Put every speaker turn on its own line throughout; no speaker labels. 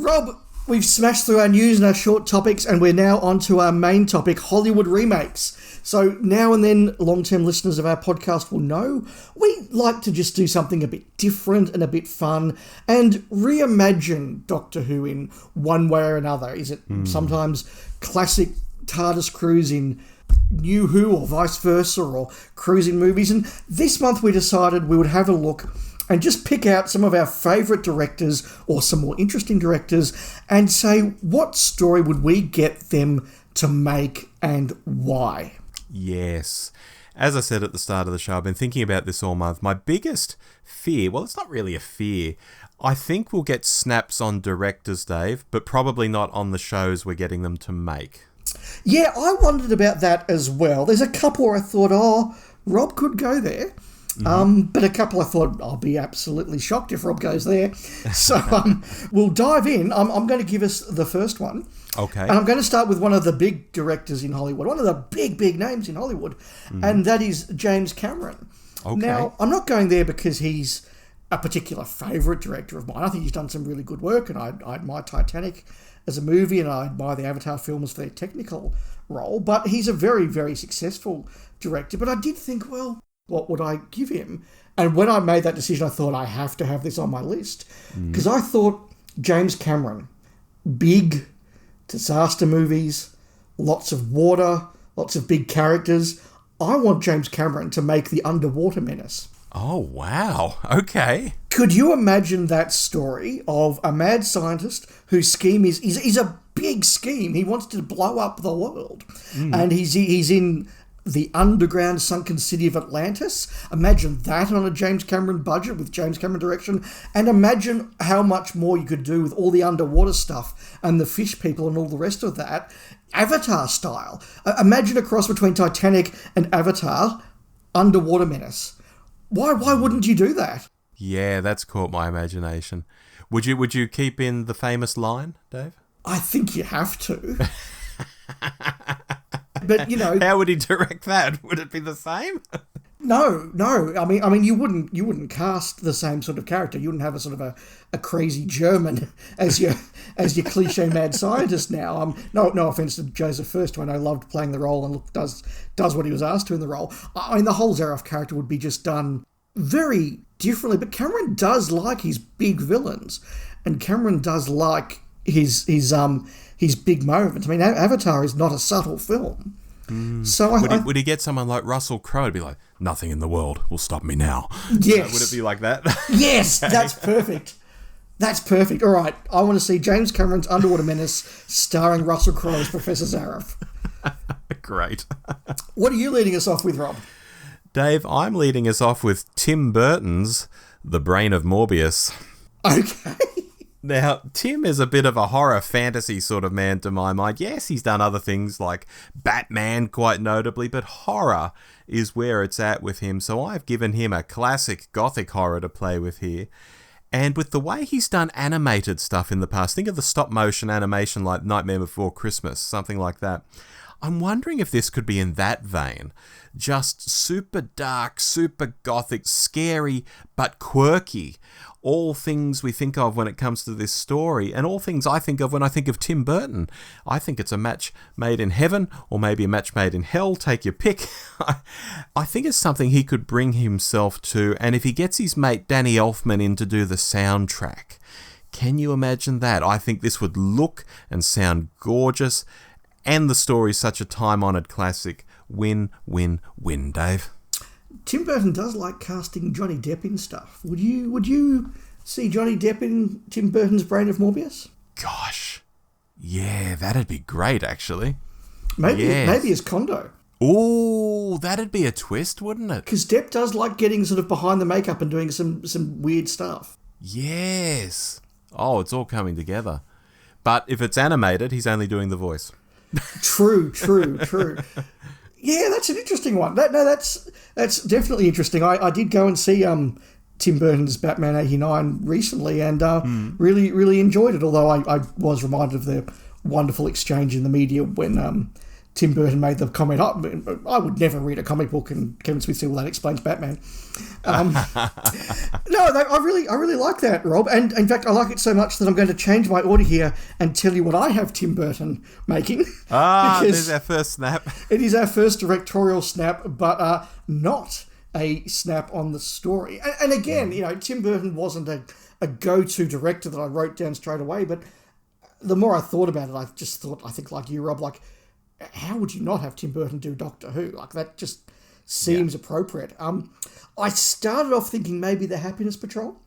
Rob, we've smashed through our news and our short topics, and we're now on to our main topic, Hollywood remakes. So now and then, long-term listeners of our podcast will know we like to just do something a bit different and a bit fun and reimagine Doctor Who in one way or another. Is it sometimes classic TARDIS crews in New Who or vice versa, or cruising movies? And this month we decided we would have a look and just pick out some of our favourite directors or some more interesting directors and say what story would we get them to make and why.
Yes. As I said at the start of the show, I've been thinking about this all month. My biggest fear, well, it's not really a fear. I think we'll get snaps on directors, Dave, but probably not on the shows we're getting them to make.
Yeah, I wondered about that as well. There's a couple where I thought, Rob could go there. But a couple I thought, I'll be absolutely shocked if Rob goes there. So we'll dive in. I'm going to give us the first one.
Okay.
And I'm going to start with one of the big directors in Hollywood, one of the big names in Hollywood, and that is James Cameron. Okay. Now, I'm not going there because he's a particular favourite director of mine. I think he's done some really good work, and I admire Titanic as a movie, and I admire the Avatar films for their technical role, but he's a very, very successful director. But I did think, well, what would I give him? And when I made that decision, I thought I have to have this on my list, because I thought James Cameron, big disaster movies, lots of water, lots of big characters. I want James Cameron to make The Underwater Menace.
Oh, wow. Okay.
Could you imagine that story of a mad scientist whose scheme is a big scheme? He wants to blow up the world. And he's in the underground sunken city of Atlantis. Imagine that on a James Cameron budget with James Cameron direction, and imagine how much more you could do with all the underwater stuff and the fish people and all the rest of that, Avatar style. Imagine a cross between Titanic and Avatar, Underwater Menace. Why wouldn't you do that?
Yeah, that's caught my imagination. Would you keep in the famous line, Dave?
I think you have to. But, you know,
how would he direct that? Would it be the same?
No. I mean, you wouldn't cast the same sort of character. You wouldn't have a sort of a crazy German as your cliche mad scientist now. No offense to Joseph First, who I know loved playing the role and does what he was asked to in the role. I mean, the whole Zaroff character would be just done very differently. But Cameron does like his big villains, and Cameron does like his big moments. I mean, Avatar is not a subtle film. So
would he get someone like Russell Crowe to be like, nothing in the world will stop me now?
Yes.
Would it be like that?
Yes, okay. That's perfect. That's perfect. All right, I want to see James Cameron's Underwater Menace starring Russell Crowe as Professor Zaroff.
Great.
What are you leading us off with, Rob?
Dave, I'm leading us off with Tim Burton's The Brain of Morbius.
Okay.
Now, Tim is a bit of a horror fantasy sort of man to my mind. Yes, he's done other things like Batman quite notably, but horror is where it's at with him. So I've given him a classic gothic horror to play with here. And with the way he's done animated stuff in the past, think of the stop motion animation like Nightmare Before Christmas, something like that. I'm wondering if this could be in that vein. Just super dark, super gothic, scary, but quirky. All things we think of when it comes to this story, and all things I think of when I think of Tim Burton. I think it's a match made in heaven, or maybe a match made in hell, take your pick. I think it's something he could bring himself to, and if he gets his mate Danny Elfman in to do the soundtrack, can you imagine that? I think this would look and sound gorgeous, and the story's such a time-honoured classic. Win, win, win, Dave.
Tim Burton does like casting Johnny Depp in stuff. Would you see Johnny Depp in Tim Burton's Brain of Morbius?
Gosh. Yeah, that'd be great, actually.
Maybe as Kondo.
Ooh, that'd be a twist, wouldn't it?
Because Depp does like getting sort of behind the makeup and doing some weird stuff.
Yes. Oh, it's all coming together. But if it's animated, he's only doing the voice.
True. Yeah, that's an interesting one. That's definitely interesting. I did go and see Tim Burton's Batman 89 recently and really enjoyed it, although I was reminded of the wonderful exchange in the media when Tim Burton made the comment, I would never read a comic book, and Kevin Smith said, well, that explains Batman. No, I really like that, Rob. And in fact, I like it so much that I'm going to change my order here and tell you what I have Tim Burton making.
There's our first snap.
It is our first directorial snap, but not a snap on the story. And again, Tim Burton wasn't a go-to director that I wrote down straight away, but the more I thought about it, I think like you, Rob, like, how would you not have Tim Burton do Doctor Who? Like, that just seems appropriate. I started off thinking maybe the Happiness Patrol.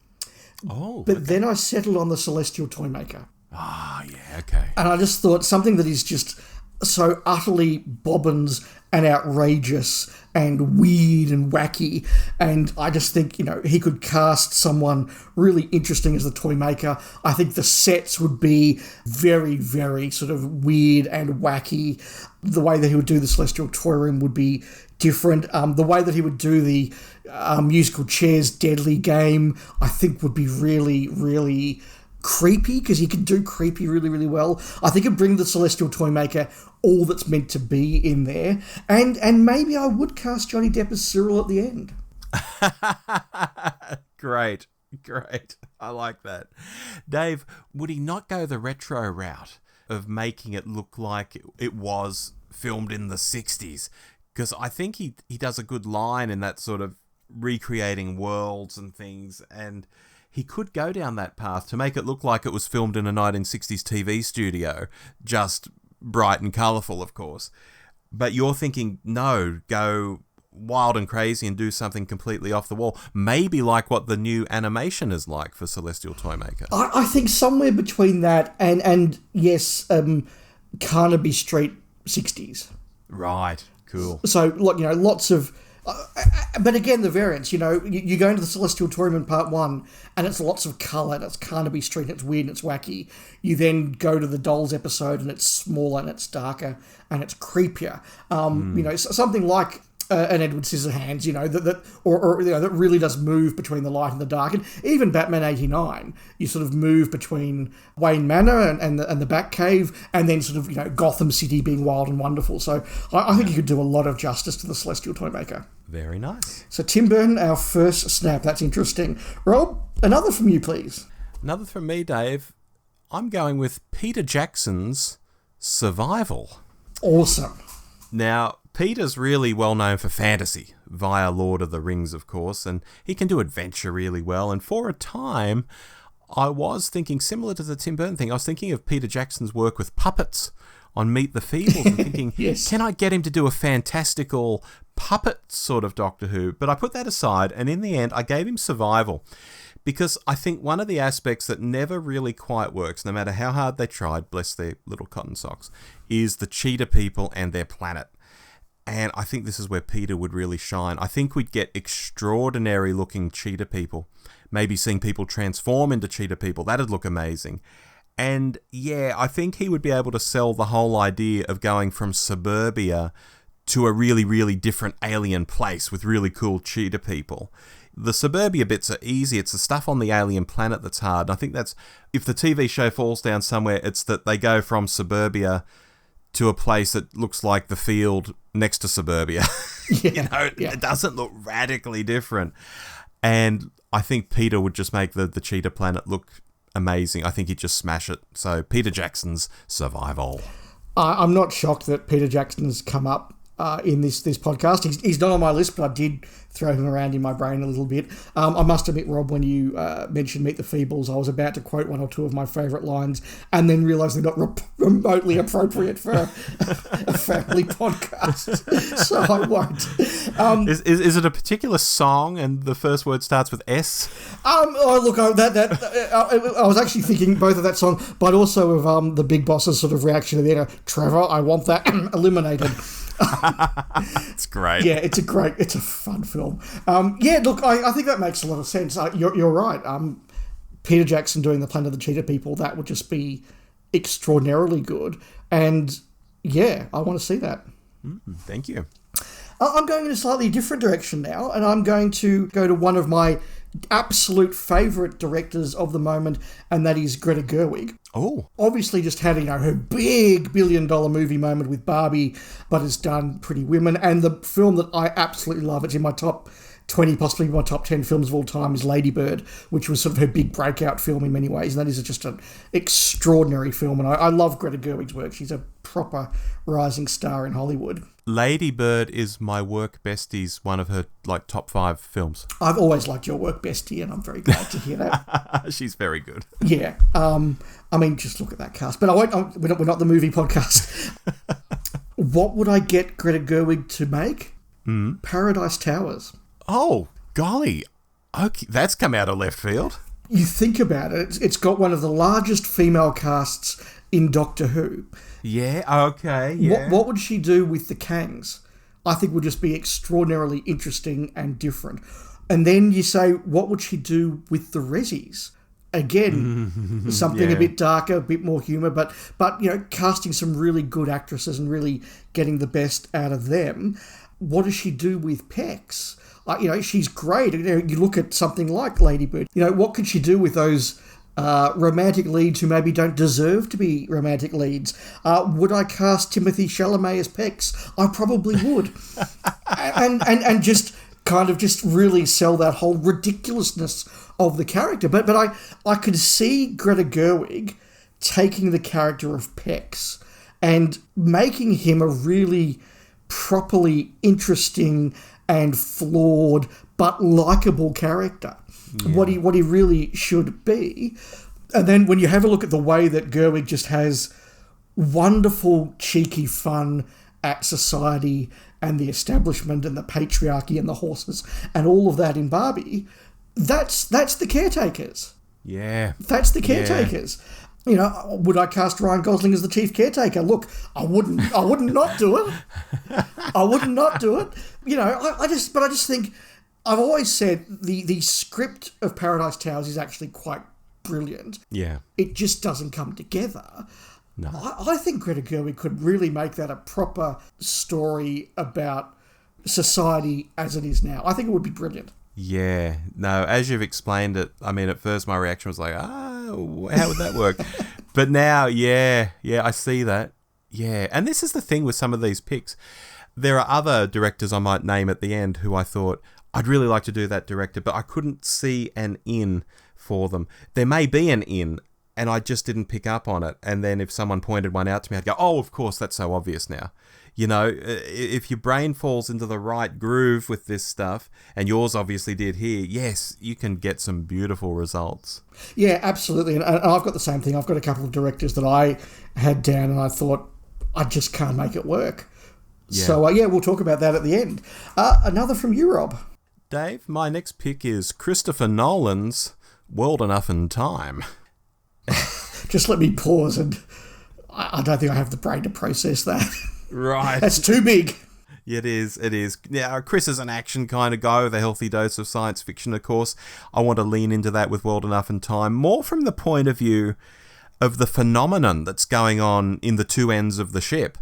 But then I settled on the Celestial Toymaker.
Yeah, okay.
And I just thought something that is just so utterly bobbins and outrageous and weird and wacky. And I just think, he could cast someone really interesting as the Toymaker. I think the sets would be very, very sort of weird and wacky. The way that he would do the Celestial Toy Room would be different. The way that he would do the musical chairs deadly game, I think would be really, really creepy, because he can do creepy really, really well. I think it'd bring the Celestial Toymaker all that's meant to be in there. And maybe I would cast Johnny Depp as Cyril at the end.
Great. I like that. Dave, would he not go the retro route of making it look like it was filmed in the 60s? Because I think he does a good line in that sort of recreating worlds and things, and he could go down that path to make it look like it was filmed in a 1960s TV studio, just bright and colourful, of course. But you're thinking, no, go wild and crazy and do something completely off the wall. Maybe like what the new animation is like for Celestial Toymaker.
I think somewhere between that and yes, Carnaby Street 60s.
Right, cool.
So, lots of... but again, the variants, you go into the Celestial Toy Room in Part 1, and it's lots of colour, and it's Carnaby Street, and it's weird, and it's wacky. You then go to the Dolls episode, and it's smaller, and it's darker, and it's creepier. Something like an Edward Scissorhands, that really does move between the light and the dark. And even Batman 89, you sort of move between Wayne Manor and the Batcave, and then sort of, Gotham City being wild and wonderful. So I think you could do a lot of justice to the Celestial Toymaker.
Very nice.
So Tim Burton, our first snap. That's interesting. Rob, another from you, please.
Another from me, Dave. I'm going with Peter Jackson's Survival.
Awesome.
Now, Peter's really well known for fantasy, via Lord of the Rings, of course, and he can do adventure really well. And for a time, I was thinking, similar to the Tim Burton thing, I was thinking of Peter Jackson's work with puppets on Meet the Feebles and thinking,
yes.
Can I get him to do a fantastical puppet sort of Doctor Who? But I put that aside, and in the end, I gave him Survival. Because I think one of the aspects that never really quite works, no matter how hard they tried, bless their little cotton socks, is the cheetah people and their planet. And I think this is where Peter would really shine. I think we'd get extraordinary looking cheetah people. Maybe seeing people transform into cheetah people, that'd look amazing. And yeah, I think he would be able to sell the whole idea of going from suburbia to a really, really different alien place with really cool cheetah people. The suburbia bits are easy. It's the stuff on the alien planet that's hard. And I think that's, if the TV show falls down somewhere, it's that they go from suburbia to a place that looks like the field next to suburbia.
Yeah,
It doesn't look radically different. And I think Peter would just make the cheetah planet look amazing. I think he'd just smash it. So Peter Jackson's Survival.
I'm not shocked that Peter Jackson's come up in this podcast. He's not on my list, but I did throw him around in my brain a little bit. I must admit, Rob, when you mentioned Meet the Feebles, I was about to quote one or two of my favourite lines and then realised they're not remotely appropriate for a family podcast, so I won't.
Is it a particular song and the first word starts with S?
I was actually thinking both of that song, but also of the Big Boss's sort of reaction to the end. Trevor, I want that eliminated.
It's great.
Yeah, it's a fun film. Look, I think that makes a lot of sense. You're right. Peter Jackson doing the Planet of the Cheetah People, that would just be extraordinarily good. And yeah, I want to see that.
Thank you.
I'm going in a slightly different direction now, and I'm going to go to one of my absolute favourite directors of the moment, and that is Greta Gerwig.
Oh.
Obviously just had, her big billion-dollar movie moment with Barbie, but has done Pretty Women, and the film that I absolutely love, it's in my top 20, possibly my top 10 films of all time, is Lady Bird, which was sort of her big breakout film in many ways, and that is just an extraordinary film, and I love Greta Gerwig's work. She's a proper rising star in Hollywood.
Lady Bird is my work besties, one of her top 5 films.
I've always liked your work, bestie, and I'm very glad to hear that.
She's very good.
Yeah. Just look at that cast. But we're not the movie podcast. What would I get Greta Gerwig to make? Paradise Towers.
Oh, golly. Okay, that's come out of left field.
You think about it, it's got one of the largest female casts in Doctor Who.
Yeah, okay, yeah.
What would she do with the Kangs? I think would just be extraordinarily interesting and different. And then you say, what would she do with the Rezzies? Again, something a bit darker, a bit more humour, but casting some really good actresses and really getting the best out of them. What does she do with Pex? She's great. You look at something like Lady Bird. What could she do with those romantic leads who maybe don't deserve to be romantic leads? Would I cast Timothée Chalamet as Pex? I probably would. and just really sell that whole ridiculousness of the character. But I could see Greta Gerwig taking the character of Pex and making him a really properly interesting and flawed but likeable character. Yeah. What he really should be. And then when you have a look at the way that Gerwig just has wonderful cheeky fun at society and the establishment and the patriarchy and the horses and all of that in Barbie, that's the Caretakers.
Yeah.
That's the Caretakers. Yeah. Would I cast Ryan Gosling as the chief caretaker? Look, I wouldn't not do it. I would not do it. I just think, I've always said the script of Paradise Towers is actually quite brilliant.
Yeah.
It just doesn't come together.
No.
I think Greta Gerwig could really make that a proper story about society as it is now. I think it would be brilliant.
Yeah. No, as you've explained it, at first my reaction was like, how would that work? But now, yeah, I see that. Yeah. And this is the thing with some of these picks. There are other directors I might name at the end who I thought, I'd really like to do that director, but I couldn't see an in for them. There may be an in, and I just didn't pick up on it. And then if someone pointed one out to me, I'd go, oh, of course, that's so obvious now. If your brain falls into the right groove with this stuff, and yours obviously did here, yes, you can get some beautiful results. Yeah,
absolutely. And I've got the same thing. I've got a couple of directors that I had down, and I thought, I just can't make it work. Yeah. So, we'll talk about that at the end. Another from you, Rob.
Dave, my next pick is Christopher Nolan's World Enough in Time.
Just let me pause, and I don't think I have the brain to process that.
Right.
That's too big.
It is. Yeah, Chris is an action kind of guy with a healthy dose of science fiction, of course. I want to lean into that with World Enough in Time, more from the point of view of the phenomenon that's going on in the two ends of the ship.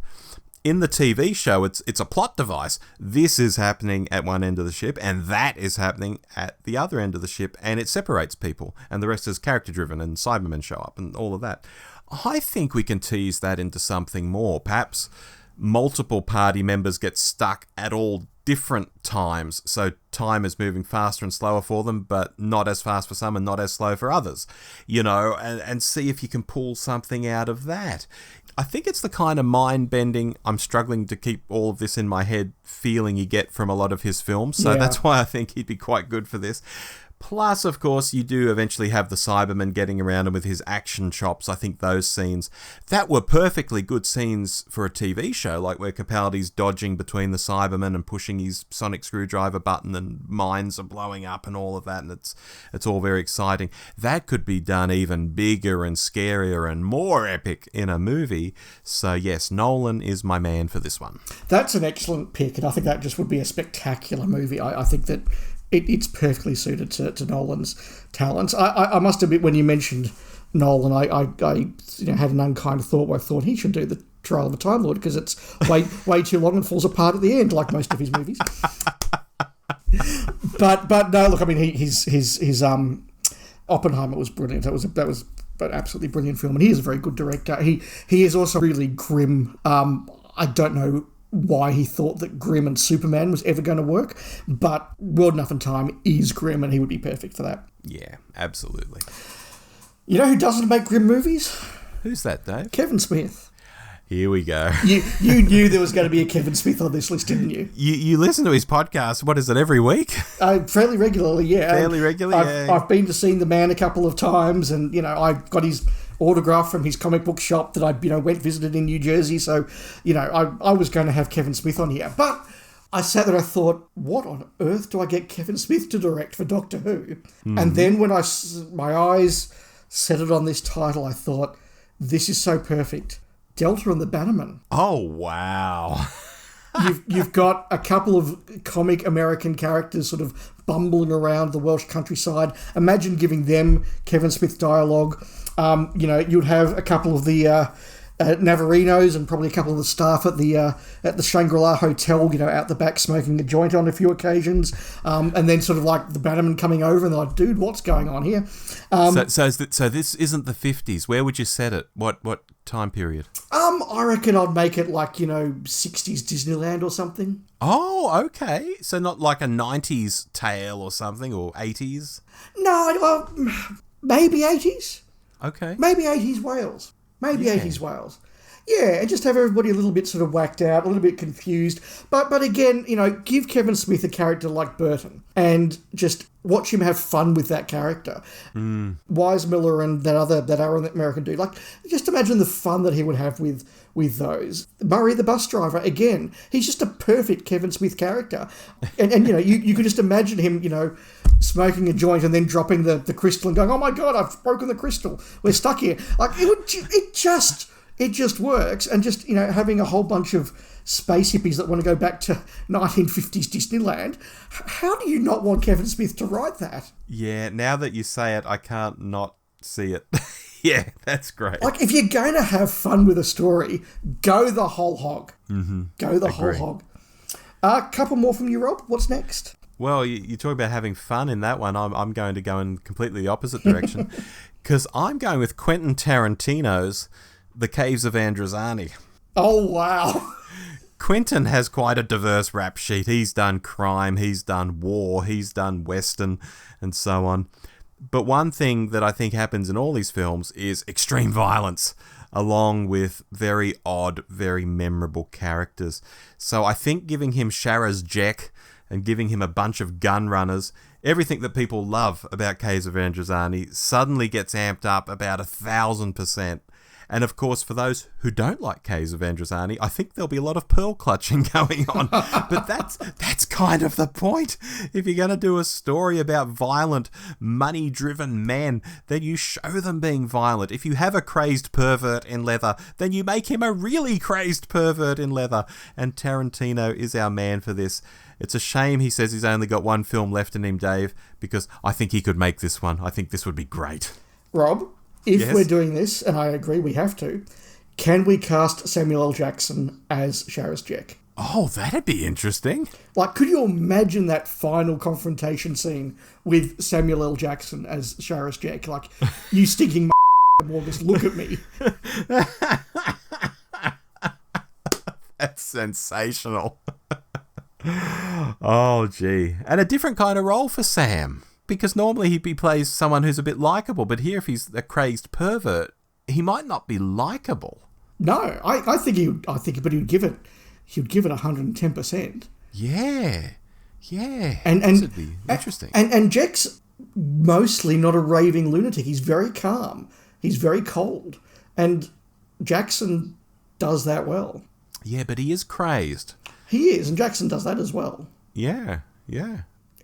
In the TV show, it's a plot device. This is happening at one end of the ship, and that is happening at the other end of the ship, and it separates people, and the rest is character-driven, and Cybermen show up, and all of that. I think we can tease that into something more. Perhaps multiple party members get stuck at all different times, so time is moving faster and slower for them, but not as fast for some and not as slow for others, and see if you can pull something out of that. I think it's the kind of mind-bending, I'm struggling to keep all of this in my head, feeling you get from a lot of his films, so that's why I think he'd be quite good for this. Plus, of course, you do eventually have the Cyberman getting around him with his action chops. I think those scenes, that were perfectly good scenes for a TV show, like where Capaldi's dodging between the Cybermen and pushing his sonic screwdriver button and mines are blowing up and all of that, and it's all very exciting. That could be done even bigger and scarier and more epic in a movie. So yes, Nolan is my man for this one.
That's an excellent pick, and I think that just would be a spectacular movie. I think that it's perfectly suited to Nolan's talents. I must admit, when you mentioned Nolan, I had an unkind thought where I thought he should do the Trial of a Time Lord because it's way too long and falls apart at the end, like most of his movies. but no, look, I mean, his Oppenheimer was brilliant. That was an absolutely brilliant film, and he is a very good director. He is also really grim. I don't know why he thought that grim and Superman was ever going to work, but World Enough and Time is grim, and he would be perfect for that.
Yeah, absolutely.
You know who doesn't make grim movies?
Who's that, Dave?
Kevin Smith.
Here we go.
You knew there was going to be a Kevin Smith on this list, didn't you?
You listen to his podcast, what is it, every week?
Fairly regularly, yeah.
Fairly regularly, yeah.
I've been to see the man a couple of times, and, I got his autograph from his comic book shop that I, visited in New Jersey, so, I was going to have Kevin Smith on here. But I sat there and I thought, what on earth do I get Kevin Smith to direct for Doctor Who? And then when my eyes settled on this title, I thought, this is so perfect. Delta and the Bannerman.
Oh, wow.
You've got a couple of comic American characters sort of bumbling around the Welsh countryside. Imagine giving them Kevin Smith dialogue. You'd have a couple of the Navarinos and probably a couple of the staff at the Shangri-La Hotel, out the back smoking a joint on a few occasions, and then sort of like the Bannerman coming over and they're like, dude, what's going on here?
So this isn't the 50s. Where would you set it? What time period?
I reckon I'd make it like, 60s Disneyland or something.
Oh, okay. So not like a 90s tale or something, or 80s?
No, maybe 80s.
Okay.
Maybe 80s Wales. Maybe 80s Wales. Yeah, and just have everybody a little bit sort of whacked out, a little bit confused. But again, give Kevin Smith a character like Burton and just watch him have fun with that character. Wise Miller and that other American dude. Like, just imagine the fun that he would have with those. Murray the bus driver, again, he's just a perfect Kevin Smith character. And you could just imagine him, smoking a joint and then dropping the crystal and going, oh my God, I've broken the crystal. We're stuck here. Like, it just works. And just, having a whole bunch of space hippies that want to go back to 1950s Disneyland. How do you not want Kevin Smith to write that?
Yeah, now that you say it, I can't not see it. Yeah, that's great.
Like, if you're going to have fun with a story, go the whole hog.
Mm-hmm.
Go the whole hog. A couple more from you, Rob. What's next?
Well, you talk about having fun in that one. I'm going to go in completely the opposite direction because I'm going with Quentin Tarantino's The Caves of Androzani.
Oh, wow.
Quentin has quite a diverse rap sheet. He's done crime, he's done war, he's done western, and so on. But one thing that I think happens in all these films is extreme violence, along with very odd, very memorable characters. So I think giving him Sharaz Jek and giving him a bunch of gun runners, everything that people love about Caves of Androzani suddenly gets amped up about 1,000%. And of course, for those who don't like Caves of Androzani, I think there'll be a lot of pearl clutching going on. But that's kind of the point. If you're going to do a story about violent, money-driven men, then you show them being violent. If you have a crazed pervert in leather, then you make him a really crazed pervert in leather. And Tarantino is our man for this. It's a shame he says he's only got one film left in him, Dave, because I think he could make this one. I think this would be great.
Rob? If we're doing this, and I agree we have to, can we cast Samuel L. Jackson as Sharaz Jek?
Oh, that'd be interesting.
Like, could you imagine that final confrontation scene with Samuel L. Jackson as Sharaz Jek? Like, you stinking Morgus, look at me.
That's sensational. Oh, gee. And a different kind of role for Sam. Because normally he plays someone who's a bit likeable, but here if he's a crazed pervert, he might not be likeable.
No, I think he would give it 110%.
Yeah.
And
this would be interesting.
And Jack's mostly not a raving lunatic. He's very calm. He's very cold. And Jackson does that well.
Yeah, but he is crazed.
He is, and Jackson does that as well.
Yeah.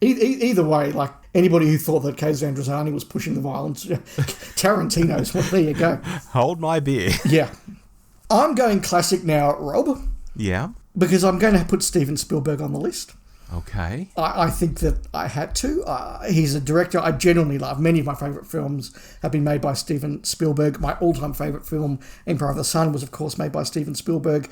Either way, like, anybody who thought that Caves of Androzani was pushing the violence, Tarantino's, well, there you go.
Hold my beer.
Yeah. I'm going classic now, Rob.
Yeah.
Because I'm going to put Steven Spielberg on the list.
Okay.
I think that I had to. He's a director I genuinely love. Many of my favourite films have been made by Steven Spielberg. My all-time favourite film, Empire of the Sun, was of course made by Steven Spielberg.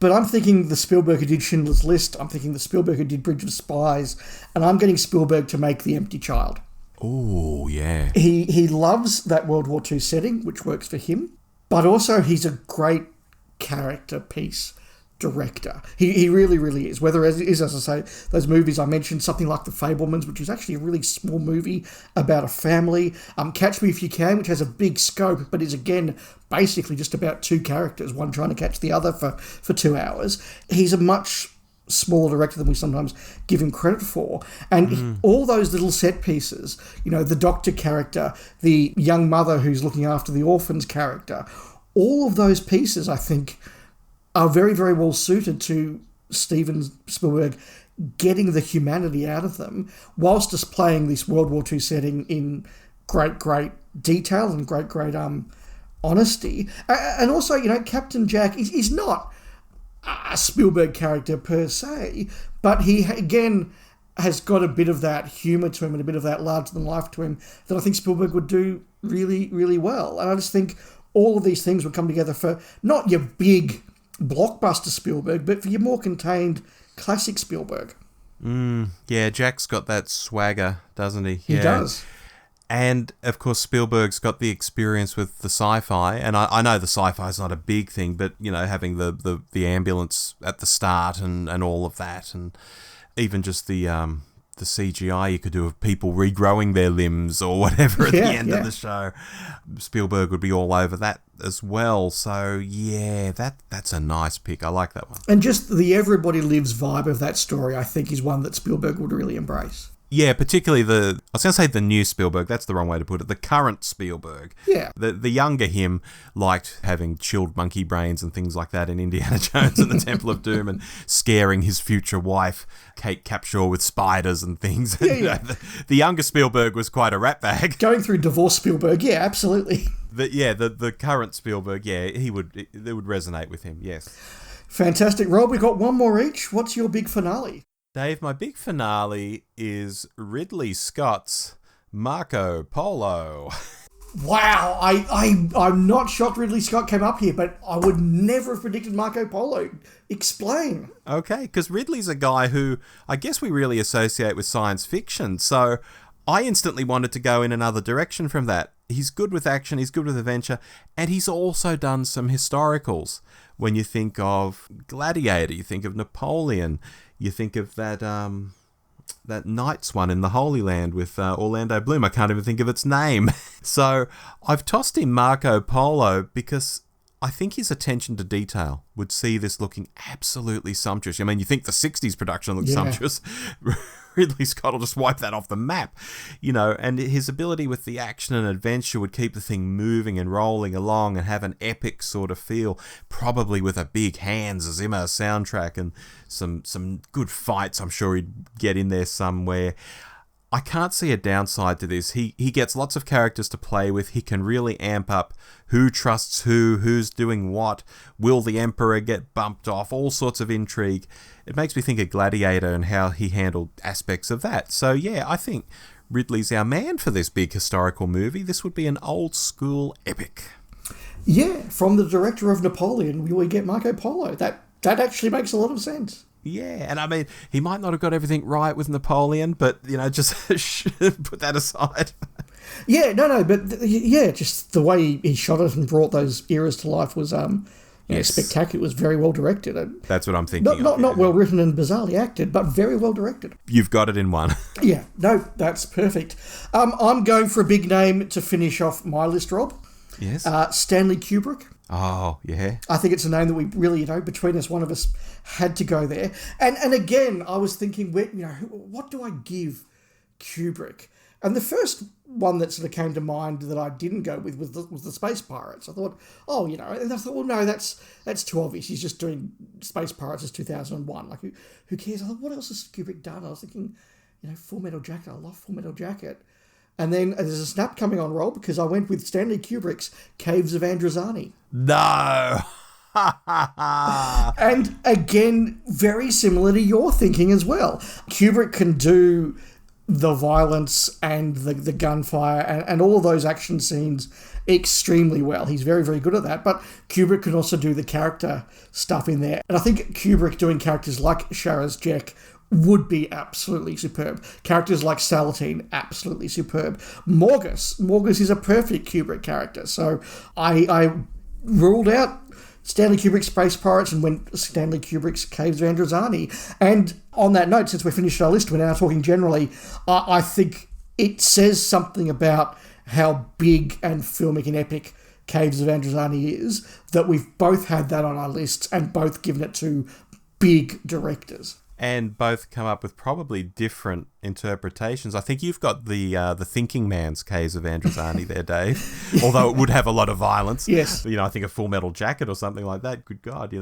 But I'm thinking the Spielberg who did Schindler's List. I'm thinking the Spielberg who did Bridge of Spies. And I'm getting Spielberg to make The Empty Child.
Oh, yeah.
He loves that World War II setting, which works for him. But also he's a great character piece director. He really, really is. Whether it is, as I say, those movies I mentioned, something like The Fabelmans, which is actually a really small movie about a family. Catch Me If You Can, which has a big scope, but is again basically just about two characters, one trying to catch the other for 2 hours. He's a much smaller director than we sometimes give him credit for. And all those little set pieces, the doctor character, the young mother who's looking after the orphans character, all of those pieces, I think, are very, very well suited to Steven Spielberg getting the humanity out of them whilst displaying this World War II setting in great, great detail and great, great honesty. And also, Captain Jack is not a Spielberg character per se, but he, again, has got a bit of that humour to him and a bit of that larger-than-life to him that I think Spielberg would do really, really well. And I just think all of these things would come together for not your big blockbuster Spielberg, but for your more contained classic Spielberg.
Yeah, Jack's got that swagger, doesn't he?
He does.
And, of course, Spielberg's got the experience with the sci-fi, and I know the sci-fi is not a big thing, but, having the ambulance at the start and all of that, and even just the CGI you could do of people regrowing their limbs or whatever at the end of the show. Spielberg would be all over that as well. So, yeah, that's a nice pick. I like that one.
And just the everybody lives vibe of that story, I think, is one that Spielberg would really embrace.
Yeah, particularly I was going to say the new Spielberg, that's the wrong way to put it, the current Spielberg.
Yeah.
The younger him liked having chilled monkey brains and things like that in Indiana Jones and the Temple of Doom and scaring his future wife, Kate Capshaw, with spiders and things.
Yeah.
The younger Spielberg was quite a ratbag.
Going through divorce Spielberg, yeah, absolutely.
The current Spielberg, it would resonate with him, yes.
Fantastic. Rob, we've got one more each. What's your big finale?
Dave, my big finale is Ridley Scott's Marco Polo.
Wow, I'm not shocked Ridley Scott came up here, but I would never have predicted Marco Polo. Explain.
Okay, because Ridley's a guy who I guess we really associate with science fiction, so I instantly wanted to go in another direction from that. He's good with action, he's good with adventure, and he's also done some historicals. When you think of Gladiator, you think of Napoleon, you think of that Knights one in the Holy Land with Orlando Bloom. I can't even think of its name. So I've tossed in Marco Polo because I think his attention to detail would see this looking absolutely sumptuous. I mean, you think the 60s production looks sumptuous. Ridley Scott will just wipe that off the map, and his ability with the action and adventure would keep the thing moving and rolling along and have an epic sort of feel, probably with a big Hans Zimmer soundtrack and some good fights I'm sure he'd get in there somewhere. I can't see a downside to this. He gets lots of characters to play with. He can really amp up who trusts who's doing what. Will the Emperor get bumped off? All sorts of intrigue. It makes me think of Gladiator and how he handled aspects of that. So yeah, I think Ridley's our man for this big historical movie. This would be an old school epic.
Yeah, from the director of Napoleon, we get Marco Polo. That actually makes a lot of sense.
Yeah, and I mean, he might not have got everything right with Napoleon, but, just put that aside.
Yeah, no, but just the way he shot it and brought those eras to life was spectacular. It was very well directed.
That's what I'm thinking.
Not well written and bizarrely acted, but very well directed.
You've got it in one.
Yeah, no, that's perfect. I'm going for a big name to finish off my list, Rob.
Yes.
Stanley Kubrick.
Oh, yeah.
I think it's a name that we really, between us, one of us had to go there. And again, I was thinking, what do I give Kubrick? And the first one that sort of came to mind that I didn't go with was the Space Pirates. I thought, and I thought, well, no, that's too obvious. He's just doing Space Pirates as 2001. Like, who cares? I thought, what else has Kubrick done? I was thinking, Full Metal Jacket. I love Full Metal Jacket. And then there's a snap coming on roll because I went with Stanley Kubrick's Caves of Androzani.
No.
And again, very similar to your thinking as well. Kubrick can do the violence and the gunfire and all of those action scenes extremely well. He's very, very good at that. But Kubrick can also do the character stuff in there. And I think Kubrick doing characters like Sharaz Jek would be absolutely superb. Characters like Salatine, absolutely superb. Morgus is a perfect Kubrick character. So I ruled out Stanley Kubrick's Space Pirates and went Stanley Kubrick's Caves of Androzani. And on that note, since we finished our list, we're now talking generally, I think it says something about how big and filmic and epic Caves of Androzani is that we've both had that on our lists and both given it to big directors.
And both come up with probably different interpretations. I think you've got the thinking man's Caves of Androzani there, Dave. Although it would have a lot of violence.
Yes.
I think a Full Metal Jacket or something like that. Good God,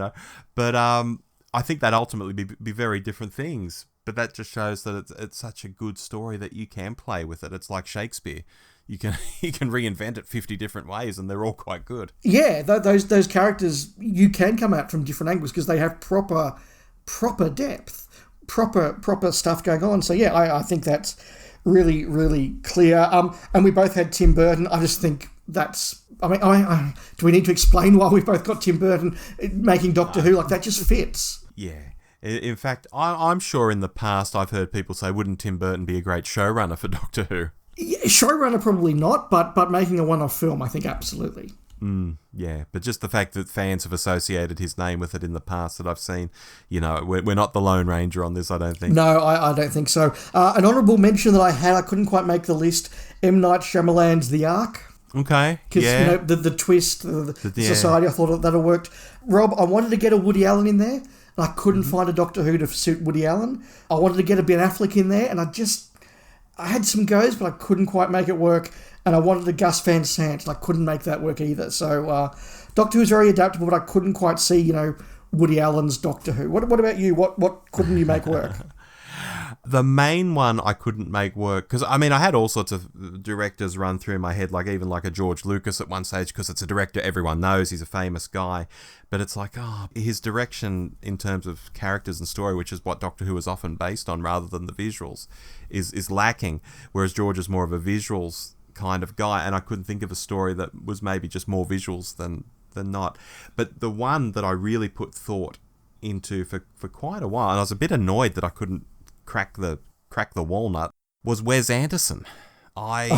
But I think that ultimately be very different things. But that just shows that it's such a good story that you can play with it. It's like Shakespeare. You can reinvent it 50 different ways, and they're all quite good.
Yeah, those characters, you can come at from different angles because they have proper depth. Proper stuff going on. So yeah, I think that's really, really clear. And we both had Tim Burton. I just think that's... I do we need to explain why we've both got Tim Burton making Doctor Who? Like, that just fits.
Yeah. In fact, I'm sure in the past I've heard people say, wouldn't Tim Burton be a great showrunner for Doctor Who?
Yeah, showrunner probably not, but making a one-off film, I think absolutely.
Yeah, but just the fact that fans have associated his name with it in the past that I've seen, we're not the Lone Ranger on this, I don't think.
No, I don't think so. An honourable mention that I couldn't quite make the list, M. Night Shyamalan's The Ark.
Okay,
because the twist, the society, I thought that worked. Rob, I wanted to get a Woody Allen in there, and I couldn't find a Doctor Who to suit Woody Allen. I wanted to get a Ben Affleck in there, and I had some goes, but I couldn't quite make it work. And I wanted a Gus Van Sant, and I couldn't make that work either. So Doctor Who is very adaptable, but I couldn't quite see, Woody Allen's Doctor Who. What about you? What couldn't you make work?
The main one I couldn't make work, because, I had all sorts of directors run through my head, even like a George Lucas at one stage, because it's a director everyone knows, he's a famous guy. But it's like, his direction in terms of characters and story, which is what Doctor Who is often based on rather than the visuals, is lacking, whereas George is more of a visuals kind of guy, and I couldn't think of a story that was maybe just more visuals than not. But the one that I really put thought into for quite a while, and I was a bit annoyed that I couldn't crack the walnut, was Wes Anderson. I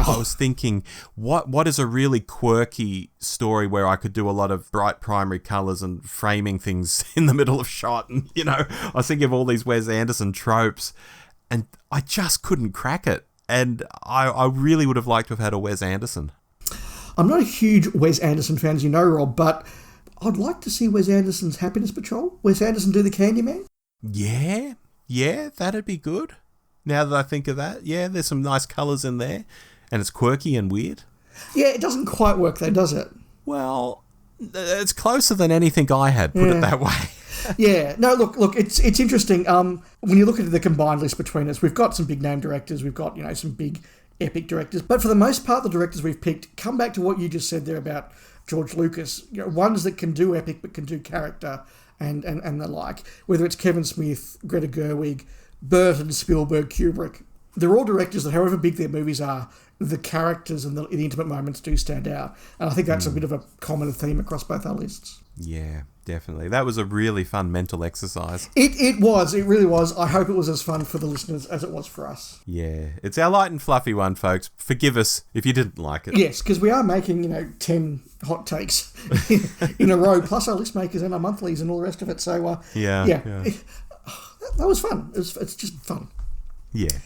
was thinking, what is a really quirky story where I could do a lot of bright primary colours and framing things in the middle of shot, and I was thinking of all these Wes Anderson tropes, and I just couldn't crack it. And I really would have liked to have had a Wes Anderson.
I'm not a huge Wes Anderson fan, as you know, Rob, but I'd like to see Wes Anderson's Happiness Patrol. Wes Anderson do the Candyman.
Yeah, that'd be good. Now that I think of that, yeah, there's some nice colours in there, and it's quirky and weird.
Yeah, it doesn't quite work though, does it?
Well, it's closer than anything I had, put it that way.
Yeah, no, look, it's interesting. When you look at the combined list between us, we've got some big name directors, we've got, some big epic directors, but for the most part, the directors we've picked come back to what you just said there about George Lucas, ones that can do epic but can do character and the like, whether it's Kevin Smith, Greta Gerwig, Burton, Spielberg, Kubrick. They're all directors that, however big their movies are, the characters and the intimate moments do stand out. And I think that's a bit of a common theme across both our lists.
Yeah, definitely. That was a really fun mental exercise.
It was. It really was. I hope it was as fun for the listeners as it was for us.
Yeah. It's our light and fluffy one, folks. Forgive us if you didn't like it.
Yes, because we are making, 10 hot takes in a row, plus our list makers and our monthlies and all the rest of it. So,
yeah.
That was fun. It's just fun.
Yeah.